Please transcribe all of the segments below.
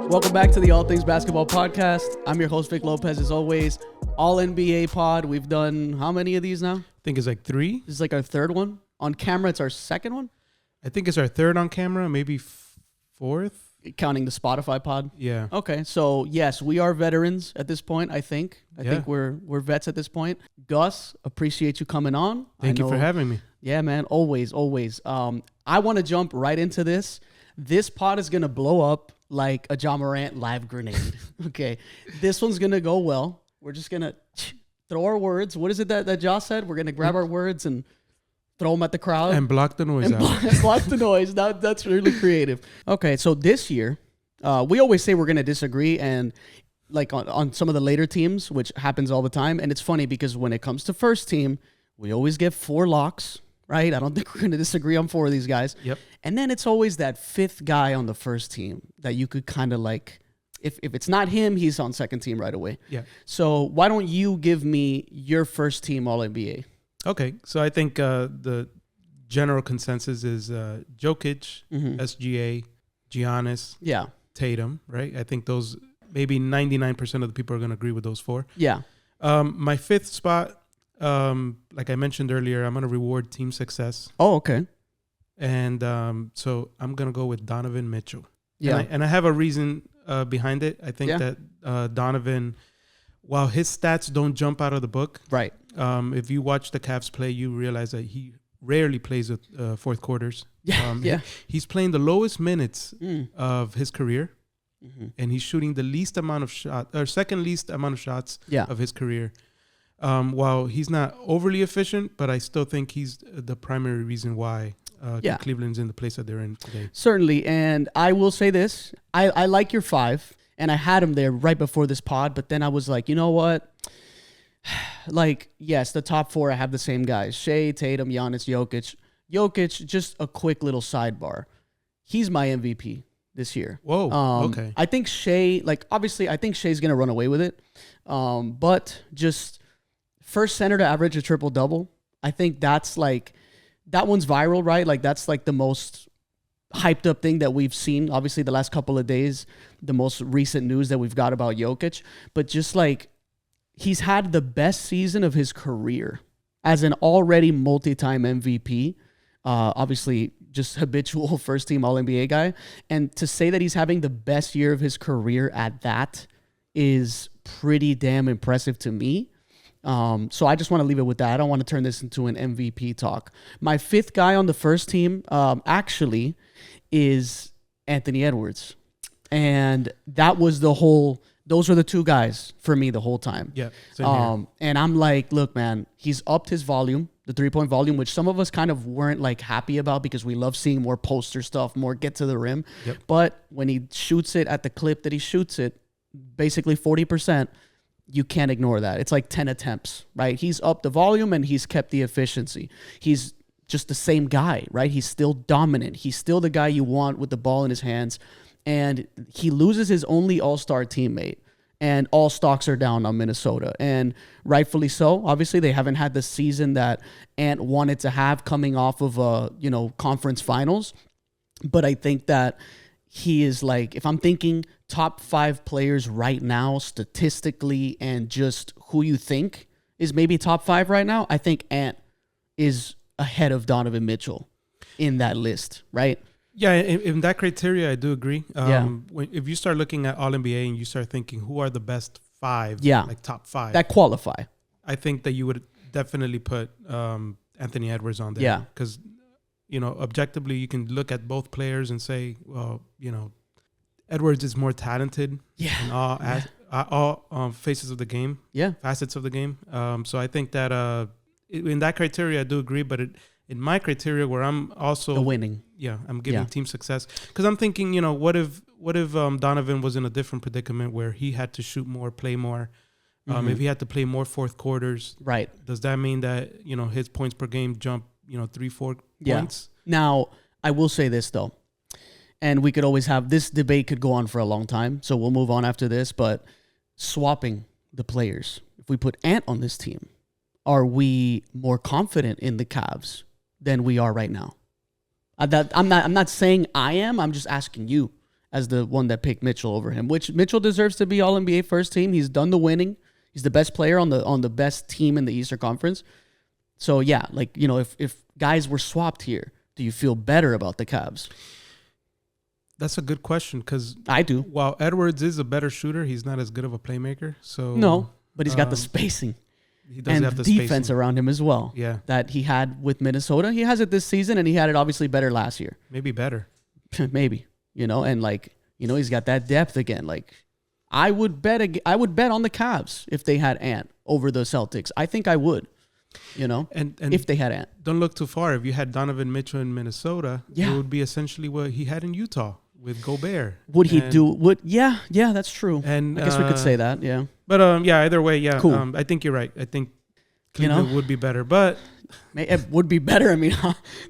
Welcome back to the All Things Basketball Podcast. I'm your host, Vic Lopez, as always. All NBA pod. We've done how many of these now? I think it's like 3. This is like our third one. On camera, it's our second one. I think it's our third on camera, maybe 4th. Counting the Spotify pod. Yeah. Okay, so yes, we are veterans at this point, I think. I think we're vets at this point. Gus, appreciate you coming on. Thank you for having me. Yeah, man, always. I want to jump right into this. This pod is going to blow up like a Ja Morant live grenade. Okay, this one's going to go well. We're just going to throw our words. What is it that Josh said? We're going to grab our words and throw them at the crowd. And block the noise out. Block the noise. That's really creative. Okay, so this year, we always say we're going to disagree and like on some of the later teams, which happens all the time. And it's funny because when it comes to first team, we always get 4 locks, right? I don't think we're going to disagree on 4 of these guys. Yep. And then it's always that 5th guy on the first team that you could kind of like, if it's not him, he's on second team right away. Yeah. So why don't you give me your first team All-NBA? Okay. So I think the general consensus is Jokic, SGA, Giannis, Tatum, right? I think those, maybe 99% of the people are going to agree with those 4. Yeah. My 5th spot, like I mentioned earlier, I'm going to reward team success. Oh, okay. And so I'm going to go with Donovan Mitchell. Yeah. And I have a reason behind it. I think that Donovan, while his stats don't jump out of the book, right? If you watch the Cavs play, you realize that he rarely plays with fourth quarters. He's playing the lowest minutes of his career, and he's shooting the least amount of shots, or second least amount of shots of his career. While he's not overly efficient, but I still think he's the primary reason why Cleveland's in the place that they're in today. Certainly, and I will say this. I like your 5, and I had him there right before this pod, but then I was like, you know what? Like, yes, the top 4, I have the same guys. Shea, Tatum, Giannis, Jokic. Jokic, just a quick little sidebar. He's my MVP this year. Whoa, okay. I think Shea, like, obviously, I think Shea's going to run away with it. But just first center to average a triple-double, I think that's like, that one's viral, right? Like, that's like the most hyped up thing that we've seen, obviously, the last couple of days, the most recent news that we've got about Jokic. But just like, he's had the best season of his career as an already multi-time MVP. Obviously, just habitual first-team All-NBA guy. And to say that he's having the best year of his career at that is pretty damn impressive to me. So I just want to leave it with that. I don't want to turn this into an MVP talk. My 5th guy on the first team actually is Anthony Edwards. And that was those were the 2 guys for me the whole time. Yeah. And I'm like, look, man, he's upped his volume, the 3-point volume, which some of us kind of weren't like happy about because we love seeing more poster stuff, more get to the rim. Yep. But when he shoots it at the clip that he shoots it, basically 40%, you can't ignore that. It's like 10 attempts, right? He's upped the volume and he's kept the efficiency. He's just the same guy, right? He's still dominant. He's still the guy you want with the ball in his hands. And he loses his only all-star teammate. And all stocks are down on Minnesota. And rightfully so. Obviously, they haven't had the season that Ant wanted to have coming off of conference finals. But I think that he is like, if I'm thinking top 5 players right now, statistically, and just who you think is maybe top 5 right now, I think Ant is ahead of Donovan Mitchell in that list, right? Yeah, in that criteria, I do agree. If you start looking at All-NBA and you start thinking who are the best 5, like top 5. That qualify. I think that you would definitely put Anthony Edwards on there. Yeah. Because, objectively, you can look at both players and say, well, Edwards is more talented in all faces of the game, facets of the game. So I think that in that criteria, I do agree. But in my criteria, where I'm also the winning, I'm giving team success because I'm thinking, what if Donovan was in a different predicament where he had to shoot more, play more, if he had to play more fourth quarters, right? Does that mean that his points per game jump 3-4 points? Now I will say this though. And we could always have this debate could go on for a long time. So we'll move on after this. But swapping the players. If we put Ant on this team, are we more confident in the Cavs than we are right now? I'm not saying I am. I'm just asking you as the one that picked Mitchell over him, which Mitchell deserves to be All NBA first team. He's done the winning. He's the best player on the best team in the Eastern Conference. So yeah, like, you know, if guys were swapped here, do you feel better about the Cavs? That's a good question because I do. While Edwards is a better shooter, he's not as good of a playmaker. So no, but he's got the spacing. He does have the defense spacing around him as well. Yeah, that he had with Minnesota. He has it this season, and he had it obviously better last year. Maybe better. Maybe, you know, and like, you know, he's got that depth again. Like, I would bet on the Cavs if they had Ant over the Celtics. I think I would, you know, and if they had Ant. Don't look too far. If you had Donovan Mitchell in Minnesota, it would be essentially what he had in Utah with Gobert. Yeah, that's true. And I guess we could say that, yeah. But either way, yeah. Cool. I think you're right. I think Cleveland would be better, but it would be better. I mean,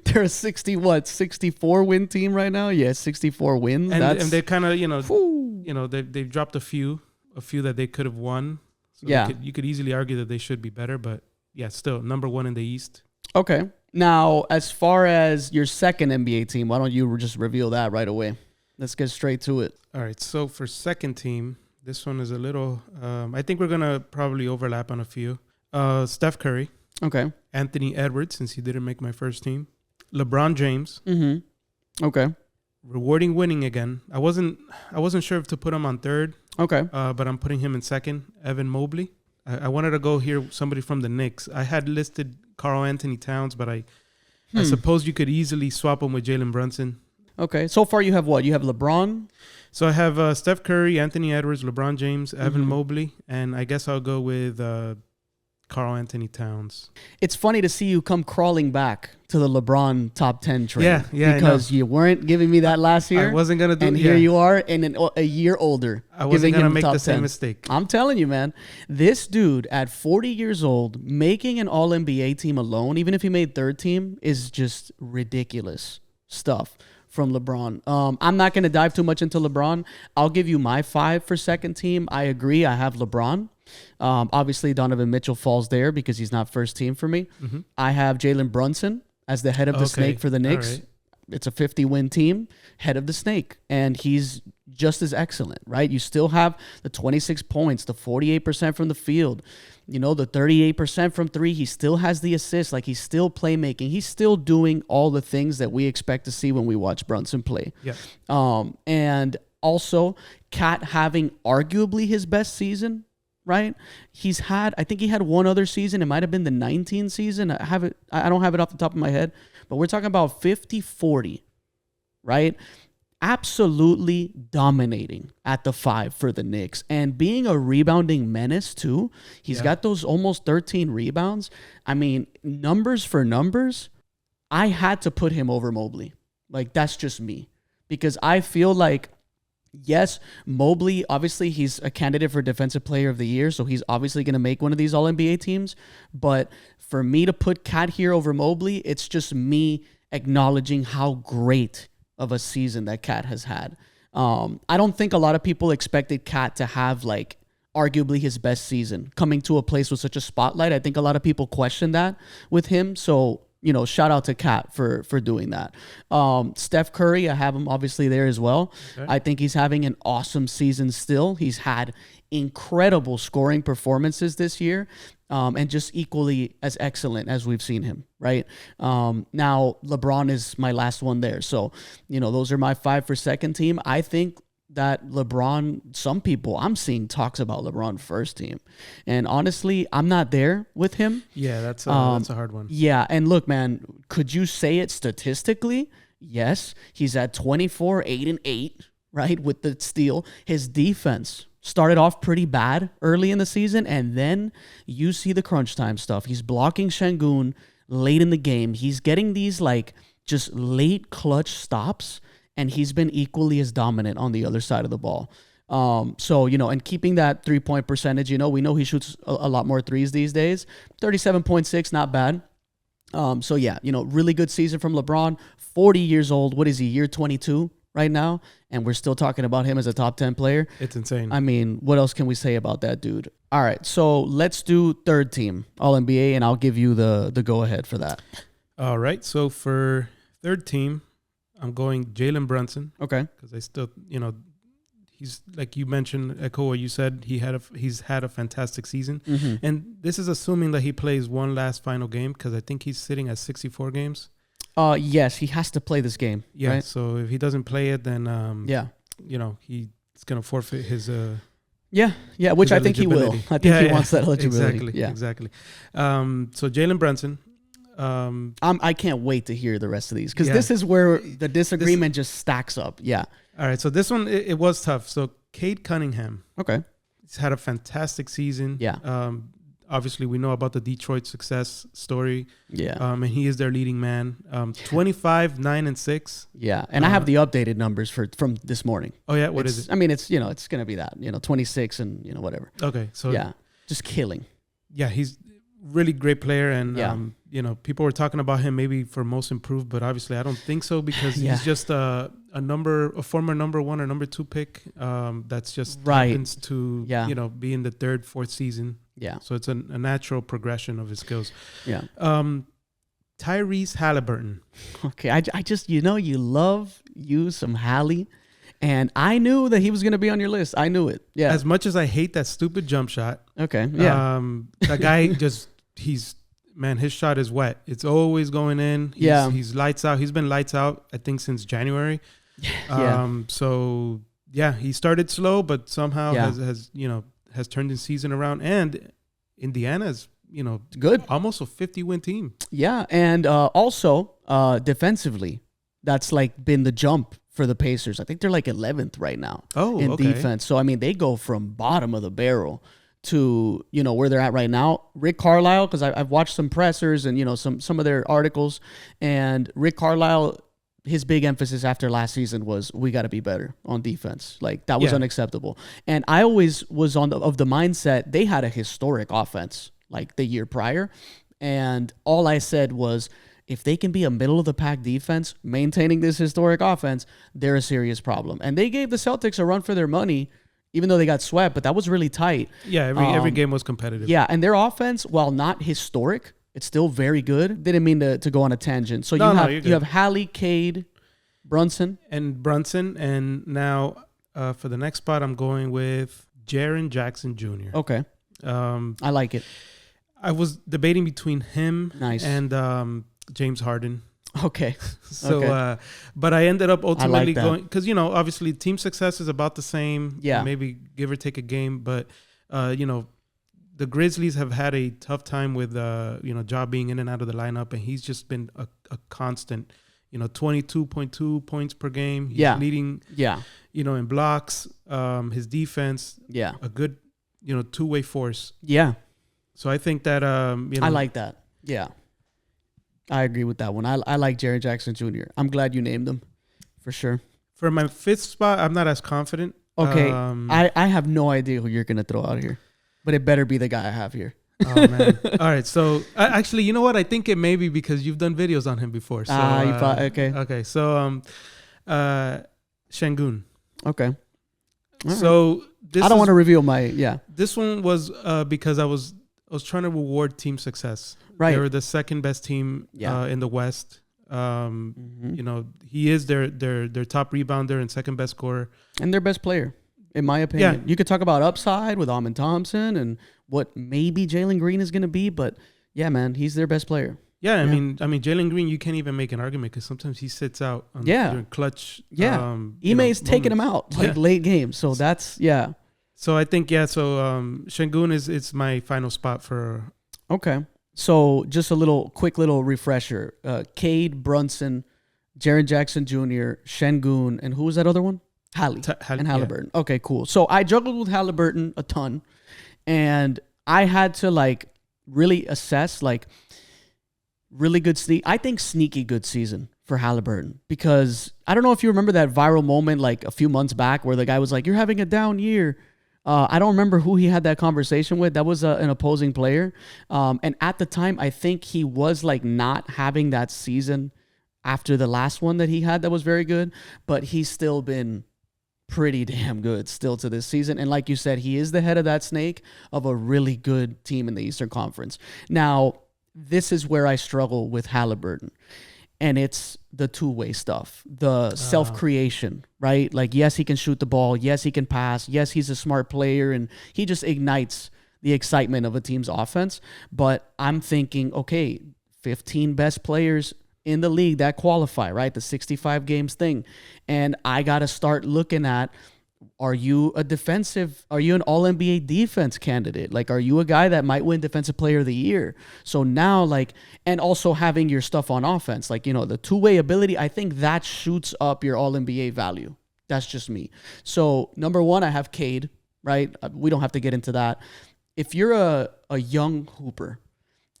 they're a 64 win team right now. Yeah, 64 wins. And they kind of, they've dropped a few that they could have won. So you could easily argue that they should be better, but yeah, still number one in the East. Okay. Now, as far as your second NBA team, why don't you just reveal that right away? Let's get straight to it. All right. So for second team, this one is a little, I think we're going to probably overlap on a few. Steph Curry. Okay. Anthony Edwards, since he didn't make my first team. LeBron James. Mm-hmm. Okay. Rewarding winning again. I wasn't sure if to put him on third. Okay. But I'm putting him in second. Evan Mobley. I wanted to go here somebody from the Knicks. I had listed Karl Anthony Towns, but I suppose you could easily swap him with Jalen Brunson. Okay. So far you have what? You have LeBron? So I have Steph Curry, Anthony Edwards, LeBron James, Evan Mobley, and I guess I'll go with Karl Anthony Towns. It's funny to see you come crawling back to the LeBron top 10 train. Yeah. Because you weren't giving me that last year. I wasn't going to do it. And here you are, and a year older. I wasn't going to make the same mistake. I'm telling you, man. This dude at 40 years old, making an All-NBA team alone, even if he made third team, is just ridiculous stuff from LeBron. I'm not going to dive too much into LeBron. I'll give you my 5 for second team. I agree. I have LeBron. Obviously, Donovan Mitchell falls there because he's not first team for me. Mm-hmm. I have Jalen Brunson as the head of the snake for the Knicks. Right. It's a 50-win team, head of the snake, and he's just as excellent, right? You still have the 26 points, the 48% from the field, you know, the 38% from three. He still has the assists. Like, he's still playmaking. He's still doing all the things that we expect to see when we watch Brunson play. Yeah. And also, Cat having arguably his best season, right? I think he had one other season. It might have been the 19 season. I don't have it off the top of my head, but we're talking about 50-40, right? Absolutely dominating at the 5 for the Knicks and being a rebounding menace too. He's got those almost 13 rebounds. I mean, numbers for numbers, I had to put him over Mobley. Like, that's just me, because I feel like, yes, Mobley, obviously he's a candidate for Defensive Player of the Year, so he's obviously going to make one of these All-NBA teams. But for me to put Cat here over Mobley, it's just me acknowledging how great of a season that Cat has had. I don't think a lot of people expected Cat to have, like, arguably his best season coming to a place with such a spotlight. I think a lot of people question that with him. So, you know, shout out to Cat for doing that. Steph Curry, I have him obviously there as well. Okay. I think he's having an awesome season still. He's had incredible scoring performances this year, and just equally as excellent as we've seen him, right? Now, LeBron is my last one there. So, you know, those are my 5 for second team. I think that LeBron, some people I'm seeing talks about LeBron first team, and honestly, I'm not there with him. Yeah, that's a hard one. Yeah, and look, man, could you say it statistically? Yes, he's at 24, 8-8, right, with the steal. His defense started off pretty bad early in the season, and then you see the crunch time stuff. He's blocking Şengün late in the game. He's getting these, like, just late clutch stops, and he's been equally as dominant on the other side of the ball. So, you know, and keeping that 3-point percentage, you know, we know he shoots a lot more threes these days. 37.6, not bad. So, yeah, you know, really good season from LeBron. 40 years old. What is he, year 22? right now, and we're still talking about him as a top 10 player. It's insane. I mean, what else can we say about that dude? All right, so let's do third team All-NBA, and I'll give you the go-ahead for that. All right, so for third team, I'm going Jalen Brunson. Okay. Because I still, he's like you mentioned, echo what you said. He's had a fantastic season, and this is assuming that he plays one last final game because I think he's sitting at 64 games. Yes, he has to play this game. Yeah. Right? So if he doesn't play it, then he's gonna forfeit his which I think he will. I think he wants that eligibility. Exactly. So Jalen Brunson. I can't wait to hear the rest of these because this is where the disagreement just stacks up. Yeah. All right. So this one, it was tough. So Cade Cunningham. Okay. He's had a fantastic season. Yeah. Obviously, we know about the Detroit success story. Yeah. And he is their leading man. 25, 9, and 6. Yeah. And I have the updated numbers from this morning. Oh, yeah? What is it? I mean, it's going to be that, 26 and, whatever. Okay. So yeah, just killing. Yeah, he's really great player. And, people were talking about him maybe for most improved, but obviously I don't think so because he's just a former number 1 or number 2 pick. That's just happens to, be in the 3rd, 4th season. Yeah. So it's a natural progression of his skills. Yeah. Tyrese Halliburton. Okay. I just, you love you some Hallie. And I knew that he was going to be on your list. I knew it. Yeah. As much as I hate that stupid jump shot. Okay. Yeah. That guy his shot is wet. It's always going in. He's lights out. He's been lights out, I think, since January. So he started slow, but somehow has turned his season around. And Indiana's, good. Almost a 50-win team. Yeah. And also defensively, that's like been the jump for the Pacers. I think they're like 11th right now in defense. So, I mean, they go from bottom of the barrel to, where they're at right now. Rick Carlisle, because I've watched some pressers and, some of their articles. And Rick Carlisle, his big emphasis after last season was we got to be better on defense. Like, that was unacceptable. And I always was of the mindset they had a historic offense like the year prior. And all I said was, if they can be a middle-of-the-pack defense maintaining this historic offense, they're a serious problem. And they gave the Celtics a run for their money, even though they got swept, but that was really tight. Yeah, every game was competitive. Yeah, and their offense, while not historic, it's still very good. Didn't mean to go on a tangent. So you have Hallie, Cade, Brunson. And now for the next spot, I'm going with Jaren Jackson Jr. Okay. I like it. I was debating between him and James Harden. Okay. But I ended up ultimately going because obviously team success is about the same. Yeah. Maybe give or take a game, but the Grizzlies have had a tough time with Ja being in and out of the lineup, and he's just been a constant. 22.2 points per game. He's leading. Yeah. In blocks. His defense. Yeah. A good two-way force. Yeah. So I think that I like that. Yeah. I agree with that one. I like Jaren Jackson Jr. I'm glad you named him, for sure. For my 5th spot, I'm not as confident. Okay, I have no idea who you're going to throw out here, but it better be the guy I have here. Oh, man. All right, so actually, you know what? I think it may be because you've done videos on him before. So, okay. Okay, so Şengün. Okay. All so right. I don't want to reveal my, This one was because I was trying to reward team success. Right. They were the second best team in the West. He is their top rebounder and second best scorer. And their best player, in my opinion. Yeah. You could talk about upside with Amin Thompson and what maybe Jalen Green is going to be, but yeah, man, he's their best player. Yeah, I mean, Jalen Green, you can't even make an argument because sometimes he sits out during clutch. Yeah, Ime's taking him out late games, so that's So I think Şengün is my final spot for. Okay. So just quick little refresher. Cade, Brunson, Jaren Jackson Jr., Şengün, and who was that other one? Hallie and Halliburton. Yeah. Okay, cool. So I juggled with Halliburton a ton, and I had to really assess really good I think sneaky good season for Halliburton, because I don't know if you remember that viral moment a few months back where the guy was like, "You're having a down year." I don't remember who he had that conversation with. That was an opposing player. And at the time, I think he was not having that season after the last one that he had that was very good, but he's still been pretty damn good still to this season. And like you said, he is the head of that snake of a really good team in the Eastern Conference. Now, this is where I struggle with Halliburton. And it's the two-way stuff, the self-creation, right? Like, yes, he can shoot the ball. Yes, he can pass. Yes, he's a smart player, and he just ignites the excitement of a team's offense. But I'm thinking, okay, 15 best players in the league that qualify, right? The 65 games thing. And I got to start looking at, are you an all-NBA defense candidate? Like, are you a guy that might win Defensive Player of the Year? So now, like, and also having your stuff on offense, like, the two-way ability, I think that shoots up your all-NBA value. That's just me. So number one, I have Cade, right? We don't have to get into that. If you're a young hooper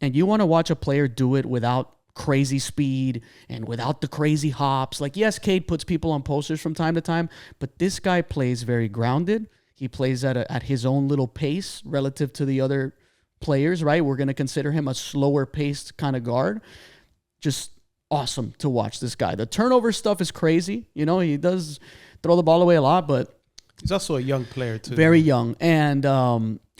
and you want to watch a player do it without crazy speed and without the crazy hops. Like, yes, Cade puts people on posters from time to time, but this guy plays very grounded. He plays at his own little pace relative to the other players, right? We're going to consider him a slower paced kind of guard. Just awesome to watch this guy. The turnover stuff is crazy. He does throw the ball away a lot, but he's also a young player too. Very young. And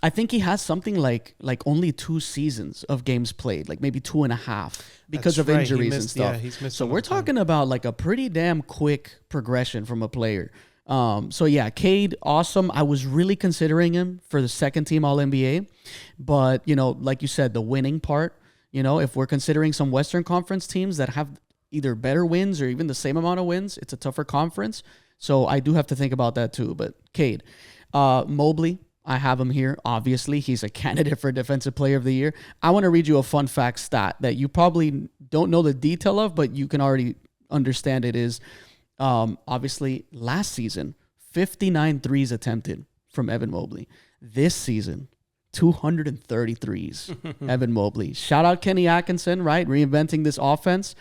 I think he has something like only 2 seasons of games played, like maybe 2.5 because of injuries and stuff. Yeah, he's missed. So we're talking about like a pretty damn quick progression from a player. So yeah, Cade, awesome. I was really considering him for the second team All-NBA, but like you said, the winning part, if we're considering some Western Conference teams that have either better wins or even the same amount of wins, it's a tougher conference. So I do have to think about that too. But Cade, Mobley, I have him here. Obviously, he's a candidate for Defensive Player of the Year. I want to read you a fun fact stat that you probably don't know the detail of, but you can already understand it is, obviously, last season, 59 threes attempted from Evan Mobley. This season, 233s, Evan Mobley. Shout out Kenny Atkinson, right? Reinventing this offense.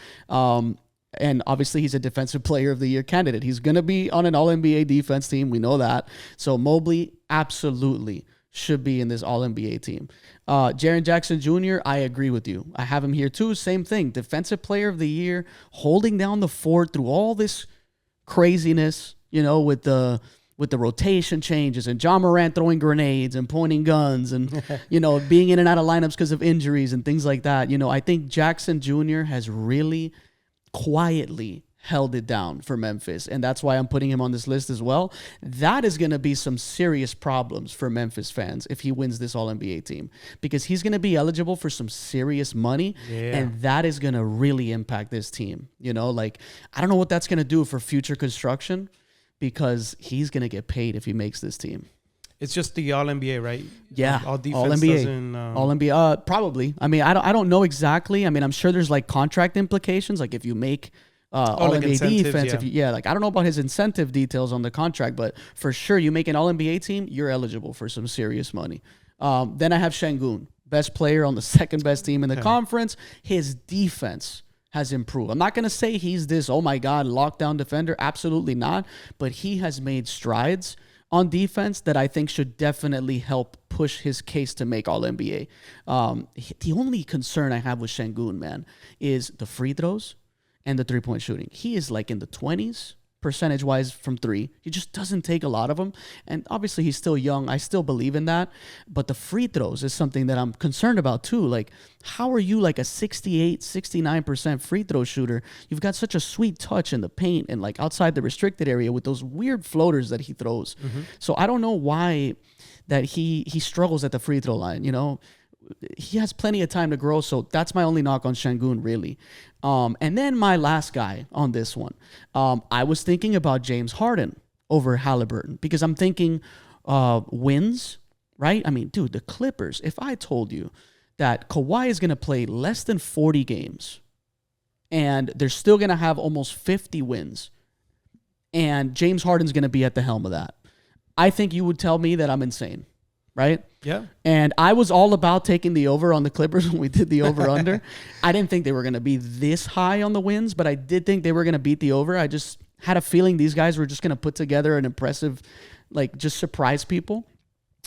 And obviously, he's a Defensive Player of the Year candidate. He's going to be on an All-NBA defense team. We know that. So Mobley absolutely should be in this All-NBA team. Jaren Jackson Jr., I agree with you. I have him here too. Same thing. Defensive Player of the Year, holding down the fort through all this craziness, with the rotation changes and John Morant throwing grenades and pointing guns and, being in and out of lineups because of injuries and things like that. I think Jackson Jr. has really quietly held it down for Memphis, and that's why I'm putting him on this list as well. That is going to be some serious problems for Memphis fans if he wins this All-NBA team, because he's going to be eligible for some serious money, and that is going to really impact this team. I don't know what that's going to do for future construction, because he's going to get paid if he makes this team. It's just the All-NBA, right? Yeah, all defense All-NBA. All-NBA, probably. I mean, I don't know exactly. I mean, I'm sure there's like contract implications, like if you make All-NBA defense. I don't know about his incentive details on the contract, but for sure, you make an All-NBA team, you're eligible for some serious money. Then I have Şengün, best player on the second best team in the conference. His defense has improved. I'm not going to say he's this, oh my God, lockdown defender. Absolutely not. But he has made strides on defense that I think should definitely help push his case to make All-NBA. The only concern I have with Şengün, man, is the free throws and the three-point shooting. He is like in the 20s percentage-wise from three. He just doesn't take a lot of them. And obviously he's still young. I still believe in that. But the free throws is something that I'm concerned about too. Like, how are you like a 68, 69% free throw shooter? You've got such a sweet touch in the paint and like outside the restricted area with those weird floaters that he throws. So I don't know why that he struggles at the free throw line, He has plenty of time to grow, so that's my only knock on Şengün, really. And then my last guy on this one, I was thinking about James Harden over Halliburton, because I'm thinking wins, right? I mean, dude, the Clippers, if I told you that Kawhi is going to play less than 40 games and they're still going to have almost 50 wins and James Harden's going to be at the helm of that, I think you would tell me that I'm insane. Right? Yeah. And I was all about taking the over on the Clippers when we did the over-under. I didn't think they were going to be this high on the wins, but I did think they were going to beat the over. I just had a feeling these guys were just going to put together an impressive, like, just surprise people.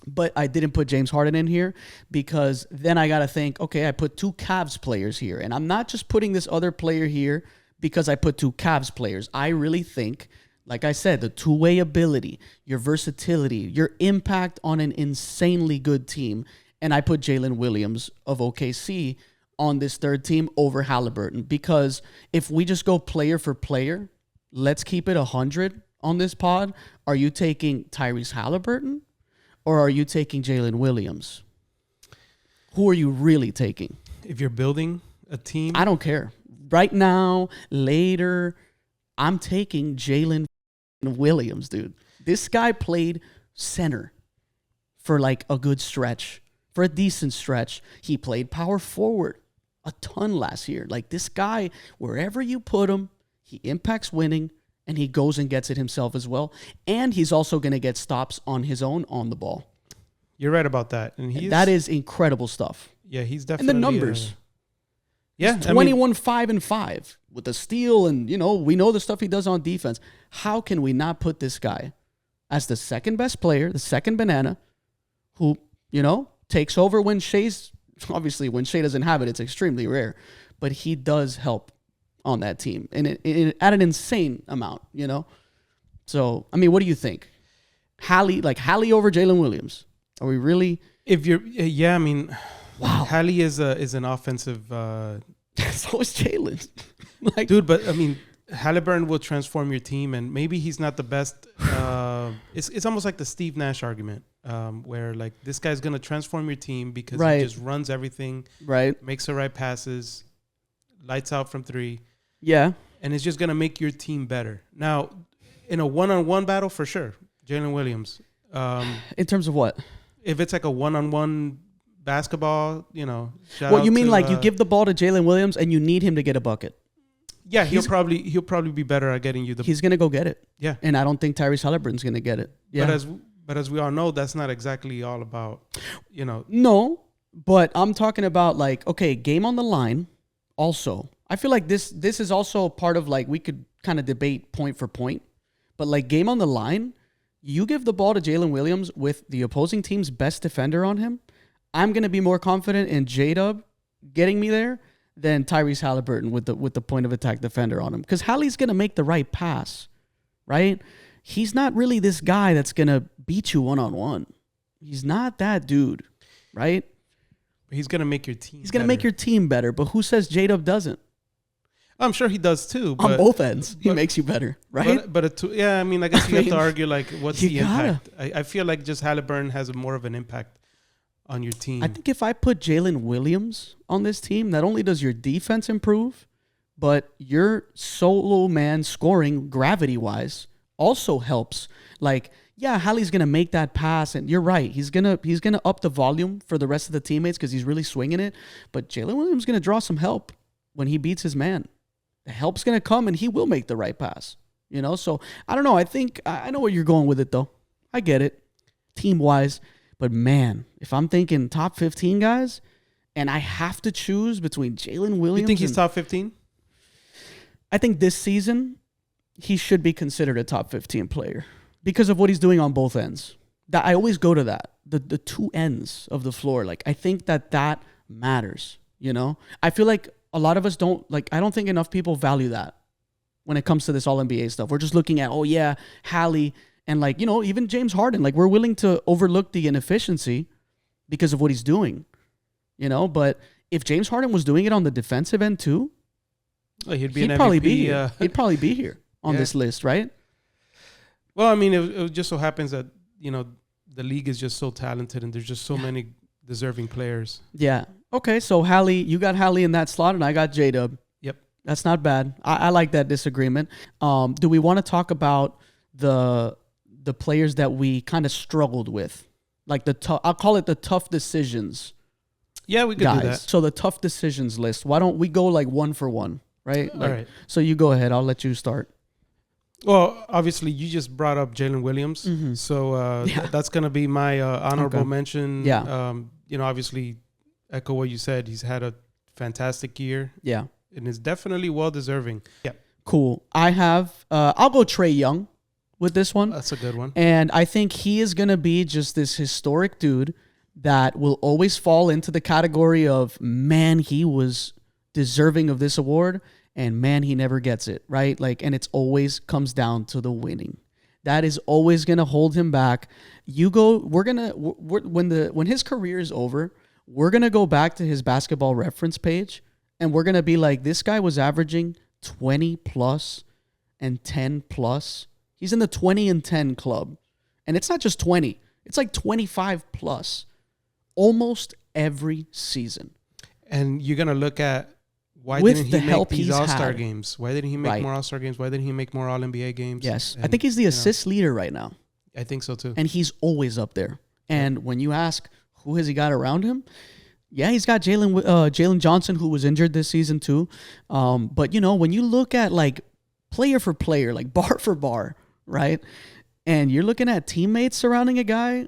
But I didn't put James Harden in here because then I got to think, okay, I put 2 Cavs players here. And I'm not just putting this other player here because I put 2 Cavs players. I really think, like I said, the two-way ability, your versatility, your impact on an insanely good team. And I put Jalen Williams of OKC on this third team over Halliburton. Because if we just go player for player, let's keep it 100 on this pod. Are you taking Tyrese Halliburton or are you taking Jalen Williams? Who are you really taking? If you're building a team, I don't care. Right now, later, I'm taking Jalen Williams, dude. This guy played center for like a good stretch, for a decent stretch. He played power forward a ton last year. Like this guy, wherever you put him, he impacts winning and he goes and gets it himself as well. And he's also going to get stops on his own on the ball. You're right about that. And that is incredible stuff. Yeah, he's definitely. And the numbers. Yeah, 21, 5, and 5 with the steal. And, we know the stuff he does on defense. How can we not put this guy as the second best player, the second banana, who, takes over when Shea's, obviously when Shea doesn't have it, it's extremely rare, but he does help on that team and at an insane amount, So, I mean, what do you think? Hallie over Jalen Williams. Are we really? If you're, yeah, I mean, wow. Hallie is an offensive. So is Jalen. Dude, but I mean, Halliburton will transform your team, and maybe he's not the best. It's almost like the Steve Nash argument, where like this guy's gonna transform your team because he just runs everything, right? Makes the right passes, lights out from 3, yeah, and it's just gonna make your team better. Now, in a one-on-one battle, for sure, Jalen Williams. In terms of what? If it's like a one-on-one basketball, Well, you mean like you give the ball to Jalen Williams and you need him to get a bucket? Yeah, he'll probably be better at getting you the. He's gonna go get it. Yeah, and I don't think Tyrese Halliburton's gonna get it. Yeah, but as we all know, that's not exactly all about, No, but I'm talking about like, okay, game on the line. Also, I feel like this is also part of like we could kind of debate point for point, but like game on the line, you give the ball to Jalen Williams with the opposing team's best defender on him. I'm gonna be more confident in J-Dub getting me there than Tyrese Halliburton with the point of attack defender on him. Because Hallie's going to make the right pass, right? He's not really this guy that's going to beat you one-on-one. He's not that dude, right? He's going to make your team He's going to make your team better, but who says J-Dub doesn't? I'm sure he does too. On both ends, he makes you better, right? Yeah, I mean, I guess you have to argue, like, what's the impact? I feel like just Halliburton has more of an impact on your team. I think if I put Jalen Williams on this team, not only does your defense improve, but your solo man scoring gravity-wise also helps. Like, yeah, Hallie's gonna make that pass, and you're right. He's gonna up the volume for the rest of the teammates because he's really swinging it. But Jalen Williams is gonna draw some help when he beats his man. The help's gonna come, and he will make the right pass. So I don't know. I think I know where you're going with it, though. I get it, team-wise. But man, if I'm thinking top 15 guys, and I have to choose between Jalen Williams, you think he's top 15? I think this season he should be considered a top 15 player because of what he's doing on both ends. That I always go to that the two ends of the floor. Like I think that matters. I feel like a lot of us don't like. I don't think enough people value that when it comes to this All NBA stuff. We're just looking at Hallie. And like, even James Harden, like we're willing to overlook the inefficiency because of what he's doing, but if James Harden was doing it on the defensive end too, he'd probably be here. He'd probably be here on this list, right? Well, I mean, it just so happens that, the league is just so talented and there's just so many deserving players. Yeah. Okay. So you got Hallie in that slot and I got J-Dub. Yep. That's not bad. I like that disagreement. Do we want to talk about the players that we kind of struggled with, like I'll call it the tough decisions. Yeah, we could do that. So the tough decisions list. Why don't we go like one for one, right? All right. So you go ahead. I'll let you start. Well, obviously you just brought up Jalen Williams, so that's gonna be my honorable mention. Yeah. Obviously, echo what you said. He's had a fantastic year. Yeah. And is definitely well deserving. Yeah. Cool. I have. I'll go Trae Young with this one. That's a good one. And I think he is going to be just this historic dude that will always fall into the category of, man, he was deserving of this award. and man, he never gets it, right? Like, and it's always comes down to the winning. That is always going to hold him back. When his career is over, we're going to go back to his basketball reference page, and we're going to be like, this guy was averaging 20 plus and 10 plus. He's in the 20 and 10 club. And it's not just 20. It's like 25 plus almost every season. And you're going to look at why didn't he make these All-Star games? Why didn't he make Right. more All-Star games? Why didn't he make more All-NBA games? Yes. And, I think he's the assist leader right now. I think so too. And he's always up there. And when you ask who has he got around him, yeah, he's got Jalen Johnson, who was injured this season too. But, you know, when you look at like player for player, like bar for bar, right? And you're looking at teammates surrounding a guy,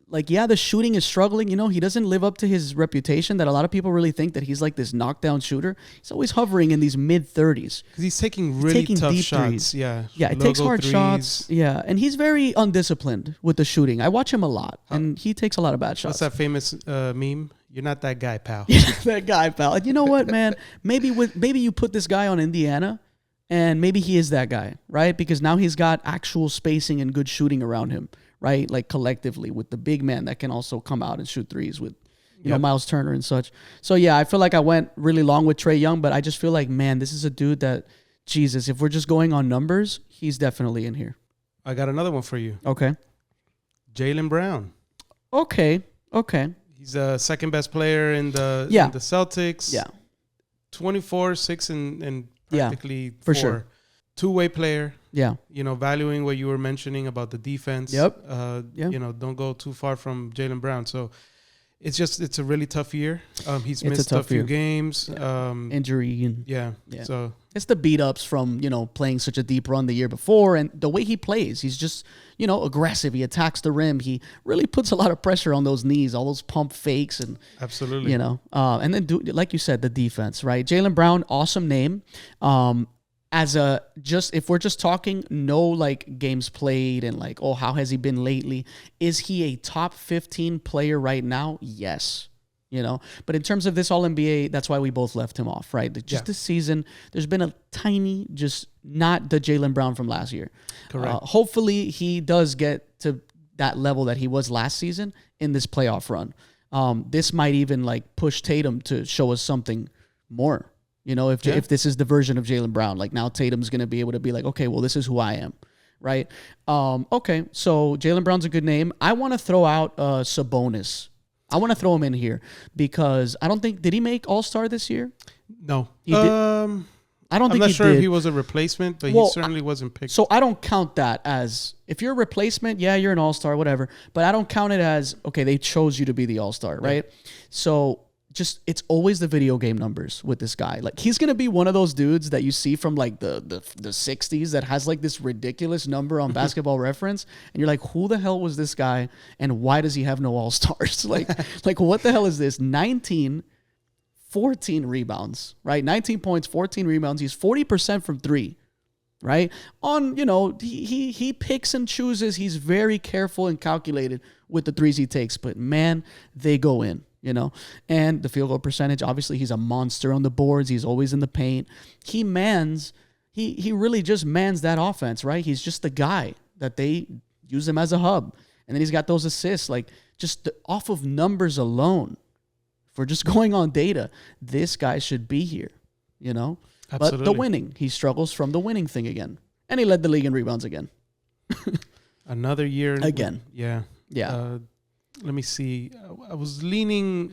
like, yeah, the shooting is struggling. You know, he doesn't live up to his reputation that a lot of people really think that he's like this knockdown shooter. He's always hovering in these mid-30s. Because he's taking really tough shots. Threes. Yeah. Yeah, it takes hard threes. shots. Yeah, and he's very undisciplined with the shooting. I watch him a lot, and he takes a lot of bad shots. What's that famous meme? You're not that guy, pal. That guy, pal. And you know what, man? Maybe you put this guy on Indiana, and maybe he is that guy, right? Because now he's got actual spacing and good shooting around him, right? Like collectively with the big man that can also come out and shoot threes with, you know, Miles Turner and such. So yeah, I feel like I went really long with Trae Young, but I just feel like, man, this is a dude that, Jesus, if we're just going on numbers, he's definitely in here. I got another one for you. Okay. Jaylen Brown. Okay. He's the second best player in the Celtics. Yeah. 24, 6, and practically for 4. sure. Two-way player. Yeah. You know, valuing what you were mentioning about the defense. Yep. You know, don't go too far from Jaylen Brown. So it's a really tough year. He's missed a few games. Injury and So it's the beat ups from, you know, playing such a deep run the year before, and the way he plays, he's just, you know, aggressive. He attacks the rim. He really puts a lot of pressure on those knees, all those pump fakes, and absolutely, you know, and then like you said, the defense, right? Jaylen Brown, awesome name. If we're just talking no like games played and like, oh, how has he been lately? Is he a top 15 player right now? Yes. You know, but in terms of this All-NBA, that's why we both left him off, right? Just this season, there's been a tiny, just not the Jaylen Brown from last year. Correct. Hopefully he does get to that level that he was last season in this playoff run. This might even like push Tatum to show us something more. You know, if this is the version of Jaylen Brown, like now Tatum's going to be able to be like, okay, well, this is who I am, right? Okay, so Jaylen Brown's a good name. I want to throw out Sabonis. I want to throw him in here because I don't think, did he make All-Star this year? No. He did. I don't think he did. I'm not sure if he was a replacement, but he certainly wasn't picked. So I don't count that as, if you're a replacement, yeah, you're an All-Star, whatever. But I don't count it as, okay, they chose you to be the All-Star, right? So just, it's always the video game numbers with this guy. Like, he's going to be one of those dudes that you see from like the 60s that has like this ridiculous number on Basketball Reference. And you're like, who the hell was this guy? And why does he have no All-Stars? like what the hell is this? 14 rebounds, right? 19 points, 14 rebounds. He's 40% from 3, right? On, you know, he picks and chooses. He's very careful and calculated with the threes he takes. But man, they go in. You know, and the field goal percentage, obviously he's a monster on the boards. He's always in the paint. He really just mans that offense, right? He's just the guy that they use him as a hub. And then he's got those assists, like just off of numbers alone. If we're just going on data, this guy should be here, you know? Absolutely. But the winning, he struggles from the winning thing again. And he led the league in rebounds again. Another year. Again. Yeah. Let me see. I was leaning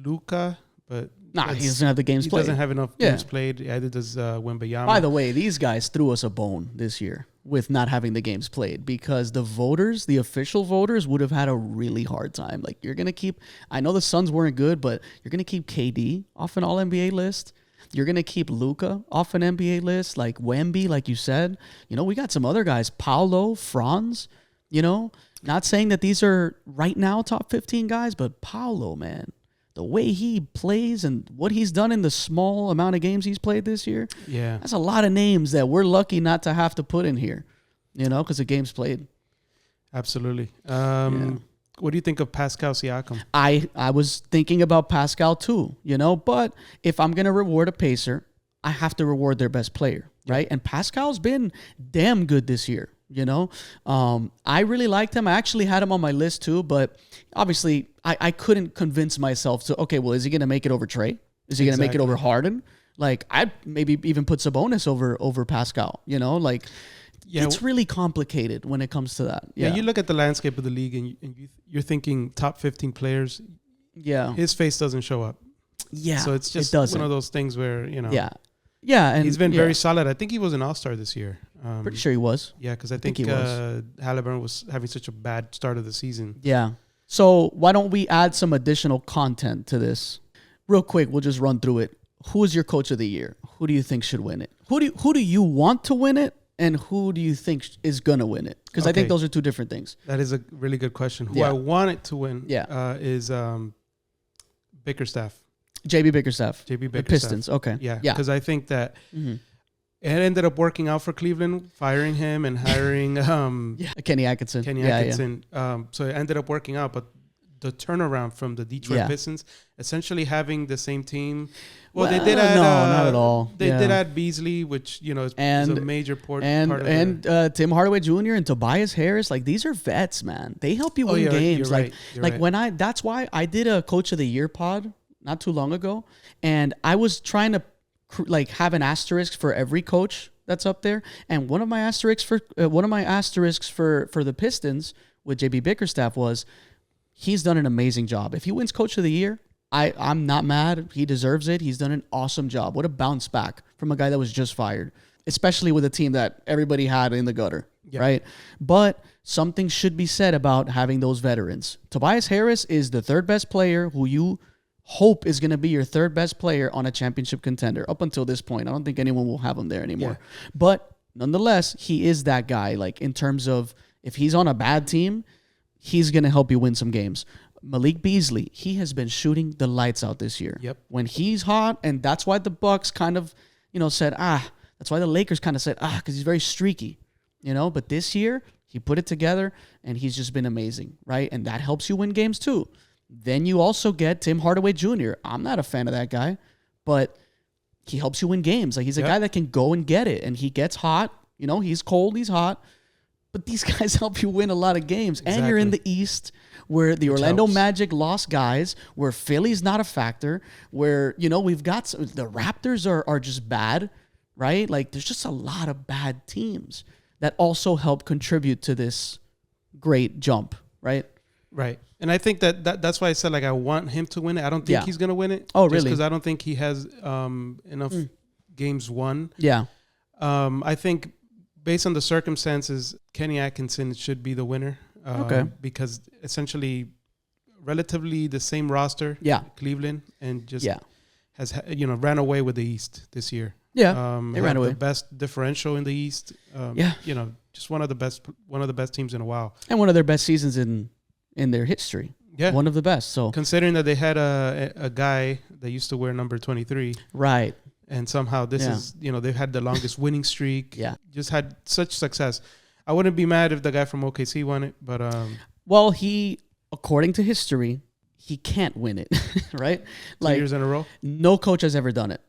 Luka, but he doesn't have the games played. He doesn't have enough games played. Either does Wembanyama. By the way, these guys threw us a bone this year with not having the games played because the voters, the official voters, would have had a really hard time. Like, you're going to keep, I know the Suns weren't good, but you're going to keep KD off an All-NBA list. You're going to keep Luka off an NBA list, like Wemby, like you said. You know, we got some other guys, Paolo, Franz, you know. Not saying that these are right now top 15 guys, but Paolo, man, the way he plays and what he's done in the small amount of games he's played this year, that's a lot of names that we're lucky not to have to put in here, you know, because the game's played. Absolutely. What do you think of Pascal Siakam? I was thinking about Pascal too, but if I'm going to reward a pacer, I have to reward their best player, right? And Pascal's been damn good this year, I really liked him. I actually had him on my list too, but obviously I couldn't convince myself to, okay, well, is he going to make it over Trey? Is he going to make it over Harden? Like, I'd maybe even put Sabonis over Pascal, it's really complicated when it comes to that. Yeah, you look at the landscape of the league and you're thinking top 15 players. Yeah. His face doesn't show up. Yeah. So it's just one of those things where, Yeah. Yeah. And he's been very solid. I think he was an all-star this year. Pretty sure he was. Yeah, because I think Halliburton was having such a bad start of the season. Yeah. So why don't we add some additional content to this? Real quick, we'll just run through it. Who is your coach of the year? Who do you think should win it? Who do you want to win it? And who do you think is going to win it? Because I think those are two different things. That is a really good question. Who I want it to win is Bickerstaff. JB Bickerstaff. JB Bickerstaff. The Pistons. Okay. Yeah. Because I think that it ended up working out for Cleveland, firing him and hiring Kenny Atkinson. So it ended up working out. But the turnaround from the Detroit Pistons, essentially having the same team. Well, they did add not at all. They did add Beasley, which is a major part of Tim Hardaway Jr. and Tobias Harris. Like, these are vets, man. They help you win games. You're right. That's why I did a Coach of the Year pod not too long ago, and I was trying to have an asterisk for every coach that's up there. And one of my asterisks for the Pistons with JB Bickerstaff was, he's done an amazing job. If he wins Coach of the Year, I'm not mad. He deserves it. He's done an awesome job. What a bounce back from a guy that was just fired, especially with a team that everybody had in the gutter, right? But something should be said about having those veterans. Tobias Harris is the third best player who you hope is going to be your third best player on a championship contender up until this point. I don't think anyone will have him there anymore. Yeah. But nonetheless, he is that guy. Like, in terms of if he's on a bad team, he's going to help you win some games. Malik Beasley, he has been shooting the lights out this year. Yep. When he's hot, and that's why the Bucks kind of, said, that's why the Lakers kind of said, because he's very streaky, But this year, he put it together, and he's just been amazing, right? And that helps you win games too. Then you also get Tim Hardaway Jr. I'm not a fan of that guy, but he helps you win games. Like, he's a guy that can go and get it, and he gets hot. He's cold, he's hot. But these guys help you win a lot of games. Exactly. And you're in the East, where the Orlando Magic lost guys, where Philly's not a factor, where, we've got the Raptors are just bad, right? Like, there's just a lot of bad teams that also help contribute to this great jump, right? Right. And I think that's why I said, I want him to win it. I don't think he's going to win it. Oh, really? Because I don't think he has enough games won. Yeah. I think, based on the circumstances, Kenny Atkinson should be the winner. Because essentially, relatively the same roster. Yeah. Cleveland, and just has ran away with the East this year. Yeah. They ran away. The best differential in the East. Just one of the best teams in a while, and one of their best seasons in their history. Yeah. One of the best. So considering that they had a guy that used to wear number 23. Right. And somehow this is, they've had the longest winning streak. Yeah. Just had such success. I wouldn't be mad if the guy from OKC won it, but well, he, according to history, he can't win it, right? 2 years in a row? No coach has ever done it.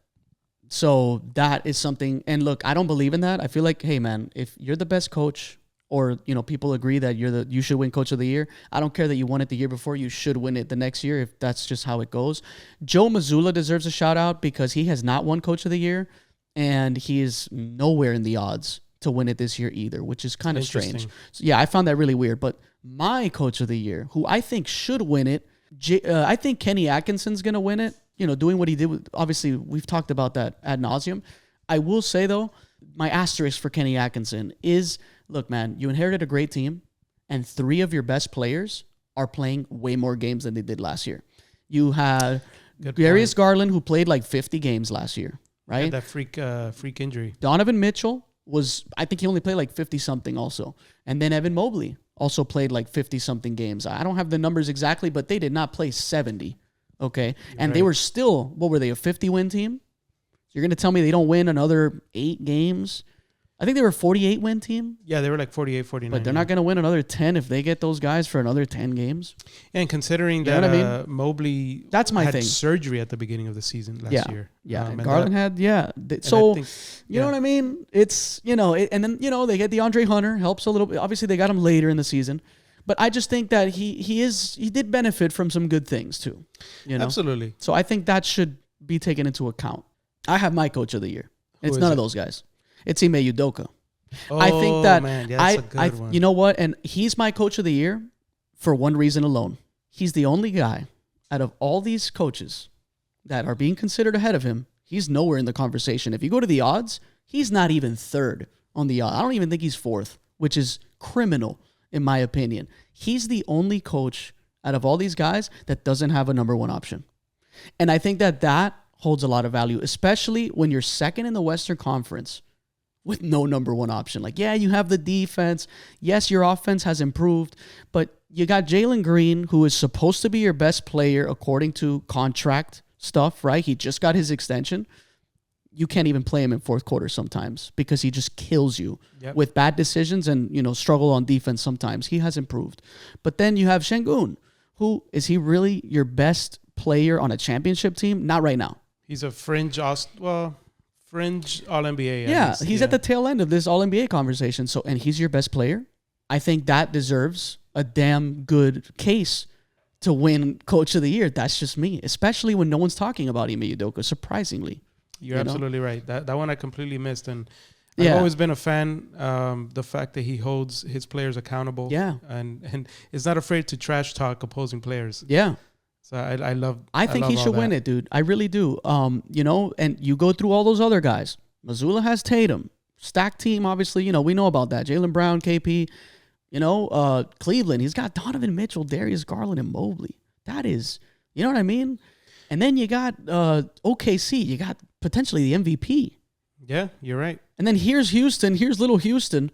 So that is something, and look, I don't believe in that. I feel like, hey man, if you're the best coach, or people agree that you should win Coach of the Year, I don't care that you won it the year before, you should win it the next year if that's just how it goes. Joe Mazzulla deserves a shout out because he has not won Coach of the Year, and he is nowhere in the odds to win it this year either, which is kind of strange. So yeah, I found that really weird. But my Coach of the Year, who I think should win it, I think Kenny Atkinson's going to win it, doing what he did. Obviously, we've talked about that ad nauseum. I will say, though, my asterisk for Kenny Atkinson is, look, man, you inherited a great team, and 3 of your best players are playing way more games than they did last year. You had Darius Garland, who played 50 games last year, right? That freak injury. Donovan Mitchell I think he only played 50-something also. And then Evan Mobley also played 50-something games. I don't have the numbers exactly, but they did not play 70, okay? And they were still, what were they, a 50-win team? So you're going to tell me they don't win another 8 games I think they were a 48 win team. Yeah, they were like 48, 49. But they're not going to win another 10 if they get those guys for another 10 games. And considering that Mobley had surgery at the beginning of the season last year. Yeah, and Garland had, So, you know what I mean? It's, and then, they get DeAndre Hunter, helps a little bit. Obviously, they got him later in the season. But I just think that he did benefit from some good things too. Absolutely. So I think that should be taken into account. I have my coach of the year. It's none of those guys. It's Ime Udoka. I think that that's a good one. You know what? And he's my coach of the year for one reason alone. He's the only guy out of all these coaches that are being considered ahead of him. He's nowhere in the conversation. If you go to the odds, he's not even third on the odds. I don't even think he's fourth, which is criminal in my opinion. He's the only coach out of all these guys that doesn't have a number one option. And I think that holds a lot of value, especially when you're second in the Western Conference with no number one option. Like, you have the defense. Yes, your offense has improved, but you got Jalen Green, who is supposed to be your best player according to contract stuff, right? He just got his extension. You can't even play him in fourth quarter sometimes because he just kills you with bad decisions and, struggle on defense sometimes. He has improved. But then you have Şengün, who is he really your best player on a championship team? Not right now. He's a fringe All-NBA. Yeah, he's at the tail end of this All-NBA conversation. So, and he's your best player. I think that deserves a damn good case to win Coach of the Year. That's just me, especially when no one's talking about Ime Udoka, surprisingly. You're absolutely right. That one I completely missed. And I've always been a fan. The fact that he holds his players accountable. Yeah. And is not afraid to trash talk opposing players. Yeah. So I think he should win it, dude. I really do. And you go through all those other guys. Missoula has Tatum. Stacked team, obviously. We know about that. Jaylen Brown, KP. Cleveland. He's got Donovan Mitchell, Darius Garland, and Mobley. That is, you know what I mean? And then you got OKC. You got potentially the MVP. Yeah, you're right. And then here's Houston. Here's little Houston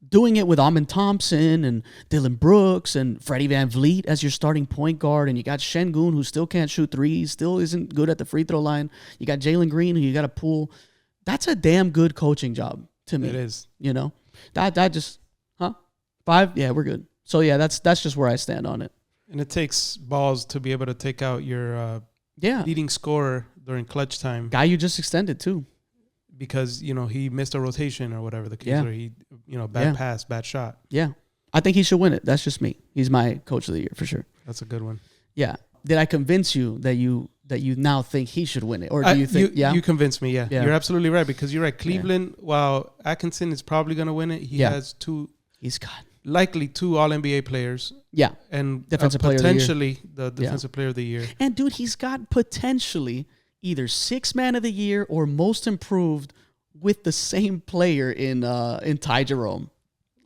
doing it with Amin Thompson and Dylan Brooks and Freddie VanVleet as your starting point guard. And you got Şengün, who still can't shoot threes, still isn't good at the free throw line. You got Jalen Green, who you got to pull. That's a damn good coaching job to me. It is. That just, 5? Yeah, we're good. So, that's just where I stand on it. And it takes balls to be able to take out your leading scorer during clutch time. Guy you just extended too. Because, he missed a rotation or whatever the case, or he, bad pass, bad shot. Yeah. I think he should win it. That's just me. He's my coach of the year for sure. That's a good one. Yeah. Did I convince you that you now think he should win it? Or do you think, You convinced me, yeah. You're absolutely right because you're right. Cleveland, while Atkinson is probably going to win it, he has likely two All-NBA players. Yeah. And defensive player potentially the defensive player of the year. And, dude, he's got potentially either sixth man of the year or most improved with the same player in Ty Jerome.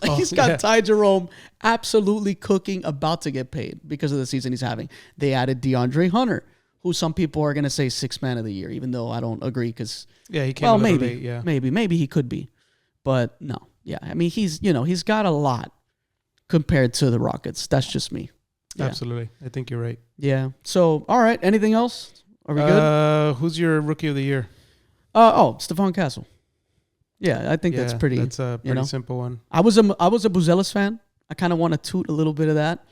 He's got Ty Jerome absolutely cooking, about to get paid because of the season he's having. They added DeAndre Hunter, who some people are going to say sixth man of the year, even though I don't agree because he came a little late, maybe he could be, but no, I mean he's got a lot compared to the Rockets. That's just me. Yeah. Absolutely, I think you're right. Yeah. So all right, anything else? Are we good? Who's your rookie of the year? Stephon Castle. Yeah, I think that's pretty. That's a pretty simple one. I was a Buzelis fan. I kind of want to toot a little bit of that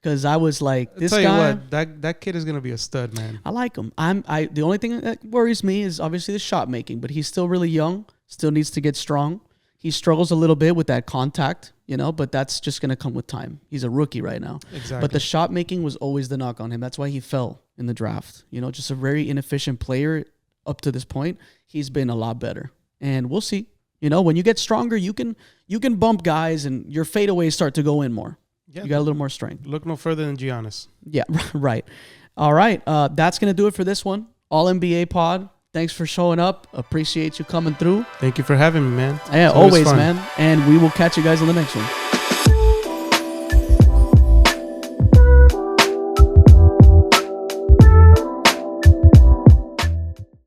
because I was like, this guy. Tell you what, that kid is gonna be a stud, man. I like him. The only thing that worries me is obviously the shot making, but he's still really young. Still needs to get strong. He struggles a little bit with that contact, but that's just gonna come with time. He's a rookie right now. Exactly. But the shot making was always the knock on him. That's why he fell in the draft. Just a very inefficient player up to this point. He's been a lot better. And we'll see. When you get stronger, you can bump guys and your fadeaways start to go in more. Yeah. You got a little more strength. Look no further than Giannis. Yeah, right. All right. That's going to do it for this one. All NBA pod. Thanks for showing up. Appreciate you coming through. Thank you for having me, man. Yeah, always, man. And we will catch you guys on the next one.